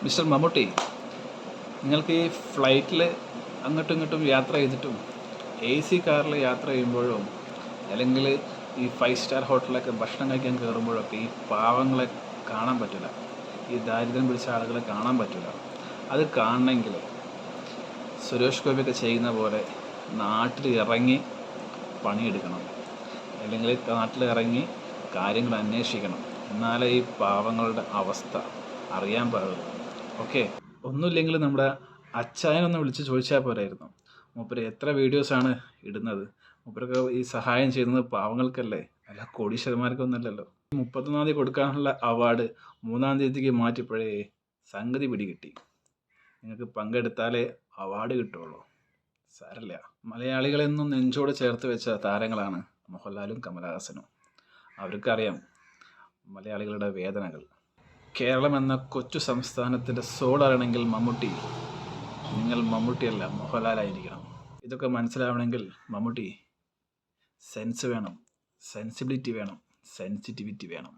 Mister Mammootty, നിങ്ങൾക്ക് ഈ ഫ്ലൈറ്റിൽ അങ്ങോട്ടും ഇങ്ങോട്ടും യാത്ര ചെയ്തിട്ടും AC കാറിൽ യാത്ര ചെയ്യുമ്പോഴും അല്ലെങ്കിൽ ഈ 5 സ്റ്റാർ ഹോട്ടലിലൊക്കെ ഭക്ഷണം കഴിക്കാൻ കയറുമ്പോഴൊക്കെ ഈ പാവങ്ങളെ കാണാൻ പറ്റില്ല, ഈ ദാരിദ്ര്യം പിടിച്ച ആളുകളെ കാണാൻ പറ്റില്ല. അത് കാണണമെങ്കിൽ സുരേഷ് ഗോപിയൊക്കെ ചെയ്യുന്ന പോലെ നാട്ടിൽ ഇറങ്ങി പണിയെടുക്കണം, അല്ലെങ്കിൽ നാട്ടിൽ ഇറങ്ങി കാര്യങ്ങൾ അന്വേഷിക്കണം. എന്നാലേ ഈ പാവങ്ങളുടെ അവസ്ഥ അറിയാൻ പാടുള്ളൂ. ഓക്കെ, ഒന്നുമില്ലെങ്കിൽ നമ്മുടെ അച്ചായനൊന്ന് വിളിച്ച് ചോദിച്ചാൽ പോരായിരുന്നു. മൂപ്പര് എത്ര വീഡിയോസാണ് ഇടുന്നത്? മൂപ്പരൊക്കെ ഈ സഹായം ചെയ്യുന്നത് പാവങ്ങൾക്കല്ലേ, അല്ല കോടീശ്വരന്മാർക്കൊന്നുമല്ലല്ലോ. 31-ാം തീയതി കൊടുക്കാനുള്ള അവാർഡ് 3-ാം തീയതിക്ക് മാറ്റിപ്പോഴേ സംഗതി പിടികിട്ടി. നിങ്ങൾക്ക് പങ്കെടുത്താലേ അവാർഡ് കിട്ടുള്ളൂ. സാരല്ല, മലയാളികളെന്നും നെഞ്ചോട് ചേർത്ത് വെച്ച താരങ്ങളാണ് മോഹൻലാലും കമലഹാസനും. അവർക്കറിയാം മലയാളികളുടെ വേദനകൾ. കേരളം എന്ന കൊച്ചു സംസ്ഥാനത്തിൻ്റെ സോളാണെങ്കിൽ മമ്മൂട്ടി, നിങ്ങൾ മമ്മൂട്ടിയല്ല മോഹൻലാലായിരിക്കണം. ഇതൊക്കെ മനസ്സിലാവണമെങ്കിൽ മമ്മൂട്ടി സെൻസ് വേണം, സെൻസിബിലിറ്റി വേണം, സെൻസിറ്റിവിറ്റി വേണം.